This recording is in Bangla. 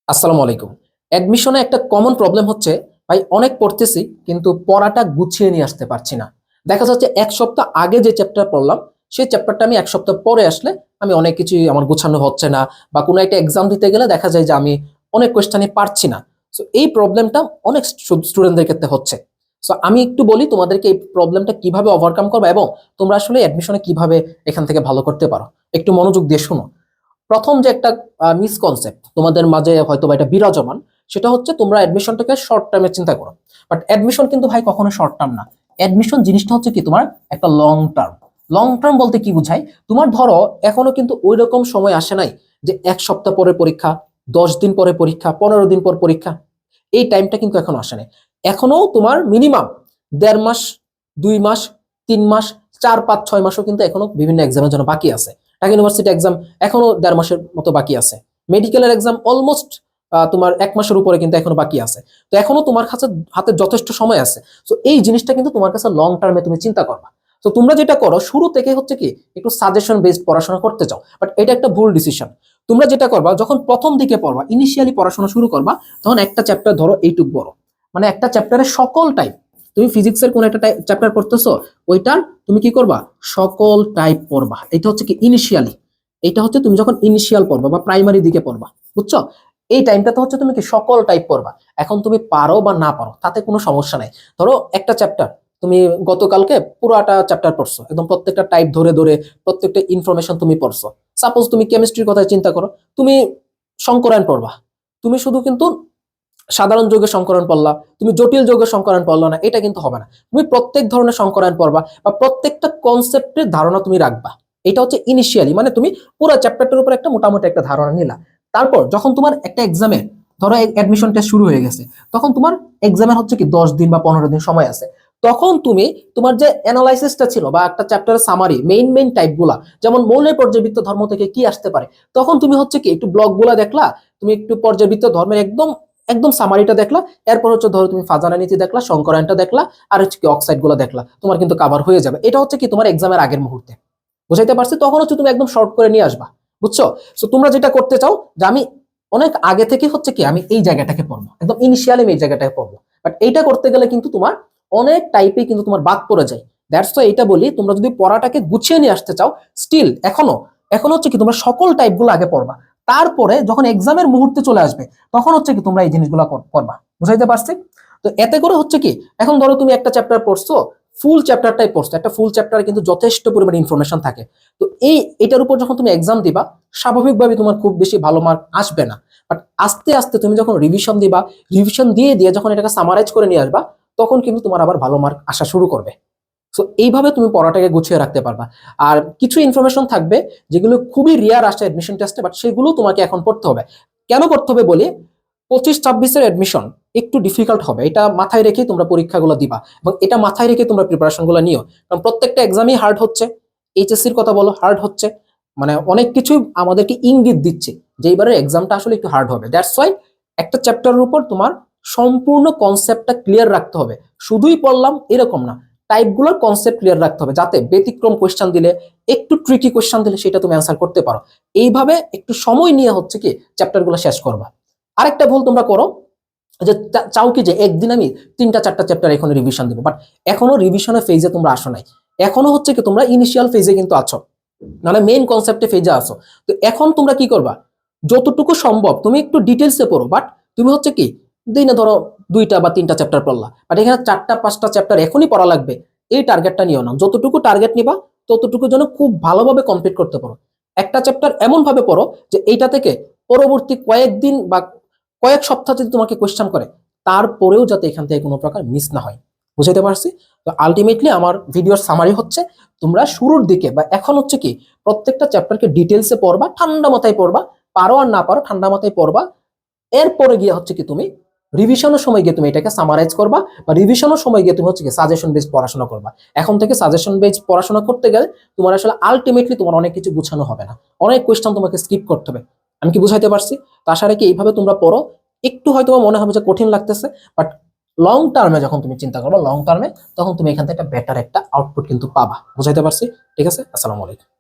আসসালামু আলাইকুম। অ্যাডমিশনে একটা কমন প্রবলেম হচ্ছে, ভাই অনেক পড়তেছি কিন্তু পড়াটা গুছিয়ে নিয়ে আসতে পারছি না। দেখা যাচ্ছে ১ সপ্তাহ আগে যে চ্যাপ্টার পড়লাম, সেই চ্যাপ্টারটা আমি ১ সপ্তাহ পরে আসলে আমি অনেক কিছুই আমার গুছানো হচ্ছে না, বা কোনো একটা এক্সাম দিতে গেলে দেখা যায় যে আমি অনেক কোয়েশ্চেনই পারছি না। সো এই প্রবলেমটা অনেক স্টুডেন্টদের ক্ষেত্রে হচ্ছে। সো আমি একটু বলি তোমাদেরকে এই প্রবলেমটা কিভাবে ওভারকাম করবা এবং তোমরা আসলে অ্যাডমিশনে কিভাবে এখান থেকে ভালো করতে পারো। একটু মনোযোগ দিয়ে শোনো। প্রথম যে একটা মিসকনসেপ্ট তোমাদের মাঝে হয়তো বা এটা বিরাজমান, সেটা হচ্ছে তোমরা অ্যাডমিশনটাকে শর্ট টার্মে চিন্তা করো। বাট অ্যাডমিশন কিন্তু ভাই কখনো শর্ট টার্ম না। অ্যাডমিশন জিনিসটা হচ্ছে কি তোমার একটা লং টার্ম। লং টার্ম বলতে কি বুঝাই, তোমার ধরো এখনো কিন্তু ওই রকম সময় আসে নাই যে ১ সপ্তাহ পরে পরীক্ষা, ১০ দিন পরে পরীক্ষা, ১৫ দিন পর পরীক্ষা। এই টাইমটা কিন্তু এখনো আসে নাই। এখনো তোমার মিনিমাম ১.৫ মাস, ২ মাস, ৩ মাস, ৪, ৫, ৬ মাসও কিন্তু এখনো বিভিন্ন এক্সামের জন্য বাকি আছে। ঢাকা ইউনিভার্সিটি এক্সাম এখনো ১.৫ মাসের মতো বাকি আছে। মেডিকেলের এক্সাম অলমোস্ট তোমার ১ মাসের উপরে কিন্তু এখনো বাকি আছে। তো এখনো তোমার কাছে হাতে যথেষ্ট সময় আছে। সো এই জিনিসটা কিন্তু তোমার কাছে লং টার্মে তুমি চিন্তা করবা। তো তোমরা যেটা করো শুরু থেকে হচ্ছে কি একটু সাজেশন বেসড পড়াশোনা করতে চাও, বাট এটা একটা ভুল ডিসিশন। তোমরা যেটা করবা, যখন প্রথম দিকে পড়বা, ইনিশিয়ালি পড়াশোনা শুরু করবা, তখন একটা চ্যাপ্টার ধরো এইটুক বড়, মানে একটা চ্যাপ্টারের সকল টাইপ, তুমি ফিজিক্সের কোন একটা চ্যাপ্টার পড়তেছো, ওইটার তুমি কি করবা, সকল টাইপ পড়বা। এটা হচ্ছে কি ইনিশিয়ালি, এটা হচ্ছে তুমি যখন ইনিশিয়াল পড়বা বা প্রাইমারি দিকে পড়বা, বুঝছো? এই টাইমটাতে হচ্ছে তুমি কি সকল টাইপ পড়বা। এখন তুমি পারো বা না পারো তাতে কোনো সমস্যা নাই। ধরো একটা চ্যাপ্টার তুমি গতকালকে পুরোটা চ্যাপ্টার পড়ছো, একদম প্রত্যেকটা টাইপ ধরে ধরে প্রত্যেকটা ইনফরমেশন তুমি পড়ছো। সাপোজ তুমি কেমিস্ট্রির কথা চিন্তা করো, তুমি সংকরায়ন পড়বা। তুমি শুধু কিন্তু সাধারণ যৌগের সংকরণ পড়লা, তুমি জটিল যৌগের সংকরণ পড়লা না, এটা কিন্তু হবে না। তুমি প্রত্যেক ধরনের সংকরণ পড়বা বা প্রত্যেকটা কনসেপ্টের ধারণা তুমি রাখবা। এটা হচ্ছে ইনিশিয়ালি, মানে তুমি পুরো চ্যাপ্টারটার উপর একটা মোটামুটি একটা ধারণা নিলা। তারপর যখন তোমার একটা এক্সামে, ধরো অ্যাডমিশন টেস্ট শুরু হয়ে গেছে, তখন তোমার এক্সামের হচ্ছে কি ১০ দিন বা ১৫ দিন সময় আছে। তখন তুমি তোমার যে অ্যানালাইসিসটা ছিল বা একটা চ্যাপ্টারের সামারি, মেইন টাইপগুলা, যেমন মৌলের পর্যায়বৃত্ত ধর্ম থেকে কি আসতে পারে, তখন তুমি হচ্ছে কি একটু ব্লগগুলা দেখলা, তুমি একটু পর্যায়বৃত্ত ধর্মের একদম একদম সামারিটা দেখলা। এরপর হচ্ছে ধরো তুমি ফাজানা নীতি দেখলা, সংকরায়নটা দেখলা, আর হচ্ছে কি অক্সাইড গুলো দেখলা, তোমার কিন্তু কভার হয়ে যাবে। এটা হচ্ছে কি তোমার এক্সামের আগের মুহূর্তে, বুঝাইতে পারছি? তখন হচ্ছে তুমি একদম শর্ট করে নিয়ে আসবা, বুঝছো? সো তোমরা যেটা করতে চাও যে আমি অনেক আগে থেকে হচ্ছে কি আমি এই জায়গাটাকে পড়বো, একদম ইনিশিয়ালি আমি এই জায়গাটাকে পড়বো, বাট এইটা করতে গেলে কিন্তু তোমার অনেক টাইপে কিন্তু তোমার বাদ পড়ে যায়। দ্যাটস ওয়াই এটা বলি, তোমরা যদি পড়াটাকে গুছিয়ে নিয়ে আসতে চাও, স্টিল এখনো এখন হচ্ছে কি তোমরা সকল টাইপগুলো আগে পড়বা। তারপরে যখন এক্সামের মুহূর্তে চলে আসবে, তখন হচ্ছে কি তোমরা এই জিনিসগুলো করবা। বুঝাইতে পারছি? তো এতে করে হচ্ছে কি, এখন ধরো তুমি একটা চ্যাপ্টার পড়ছো, ফুল চ্যাপ্টারটাই পড়ছো, একটা ফুল চ্যাপ্টারে কিন্তু যথেষ্ট পরিমাণে ইনফরমেশন থাকে। তো এটার উপর যখন তুমি এক্সাম দিবা, স্বাভাবিকভাবে তোমার খুব বেশি ভালো মার্ক আসবে না। বাট আস্তে আস্তে তুমি যখন রিভিশন দিবা, রিভিশন দিয়ে দিয়ে যখন এটাকে সামারাইজ করে নিয়ে আসবা, তখন কিন্তু তোমার আবার ভালো মার্ক আসা শুরু করবে। সো এইভাবে তুমি পড়াটাকে গুছিয়ে রাখতে পারবা। আর কিছু ইনফরমেশন থাকবে যেগুলো খুবই রিয়ার আসে অ্যাডমিশন টেস্টে, বাট সেগুলো তোমাকে এখন পড়তে হবে। কেন পড়তে হবে বলি, ২৫-২৬-এর অ্যাডমিশন একটু ডিফিকাল্ট হবে, এটা মাথায় রেখে তোমরা পরীক্ষাগুলো দিবা এবং এটা মাথায় রেখে তোমরা প্রিপারেশনগুলো নিও। কারণ প্রত্যেকটা এক্সামই হার্ড হচ্ছে। এইচএসসির কথা বলো, হার্ড হচ্ছে। মানে অনেক কিছু আমাদেরকে ইঙ্গিত দিচ্ছে যে এইবারের এক্সামটা আসলে একটু হার্ড হবে। দ্যাটস ওয়াই একটা চ্যাপ্টারের উপর তোমার সম্পূর্ণ কনসেপ্টটা ক্লিয়ার রাখতে হবে। শুধুই পড়লাম এরকম না, টাইপগুলোর কনসেপ্ট ক্লিয়ার রাখতে হবে, যাতে ব্যতিক্রম কোয়েশ্চেন দিলে, একটু ট্রিকি কোয়েশ্চেন দিলে সেটা তুমি অ্যান্সার করতে পারো। এইভাবে একটু সময় নিয়ে হচ্ছে কি চ্যাপ্টারগুলো শেষ করবা। আরেকটা ভুল তোমরা করো, যে চাও কি যে একদিন আমি ৩টা ৪টা চ্যাপ্টার এখন রিভিশন দিব, বাট এখনো রিভিশনের ফেজে তোমরা আসো নাই। এখনো হচ্ছে কি তোমরা ইনিশিয়াল ফেজে কিন্তু আছো, মানে মেইন কনসেপ্টে ফেজে আসো। তো এখন তোমরা কি করবা, যতটুকু সম্ভব তুমি একটু ডিটেলসে পড়ো, বাট তুমি হচ্ছে কি দিনে ধরো ২টা বা ৩টা চ্যাপ্টার পড়লা, বাট এখানে ৪টা ৫টা চ্যাপ্টার এখনই পড়া লাগবে, এই টার্গেটটা নিও না। যতটুকু টার্গেট নিবা, ততটুকু যেন খুব ভালোভাবে কমপ্লিট করতে পারো। একটা চ্যাপ্টার এমন ভাবে পড়ো যে এইটা থেকে পরবর্তী কয়েকদিন বা কয়েক সপ্তাহ যদি তোমাকে কোয়েশ্চেন করে, তারপরেও যাতে এখান থেকে কোনো প্রকার মিস না হয়। বুঝাইতে পারছি? তো আলটিমেটলি আমার ভিডিওর সামারি হচ্ছে, তোমরা শুরুর দিকে বা এখন হচ্ছে কি প্রত্যেকটা চ্যাপ্টারকে ডিটেলসে পড়বা, ঠান্ডা মাথায় পড়বা। পারো আর না পারো ঠান্ডা মাথায় পড়বা। এরপরে গিয়ে হচ্ছে কি তুমি রিভিশনের সময় গিয়ে তুমি এটাকে সামারাইজ করবা, বা রিভিশনের সময় গিয়ে তুমি হচ্ছে কি সাজেশন বেস পড়াশোনা করবা। এখন থেকে সাজেশন বেস পড়াশোনা করতে গেলে তোমার আসলে আলটিমেটলি তোমার অনেক কিছু গুছানো হবে না, অনেক কোয়েশ্চেন তোমাকে স্কিপ করতে হবে। আমি কি বুঝাইতে পারছি? তো আশা রাখি এইভাবে তোমরা পড়ো। একটু হয়তো মনে হবে যে কঠিন লাগতেছে, বাট লং টার্মে যখন তুমি চিন্তা করবা, লং টার্মে তখন তুমি এখান থেকে একটা বেটার একটা আউটপুট কিন্তু পাবা। বুঝাইতে পারছি? ঠিক আছে, আসসালামু আলাইকুম।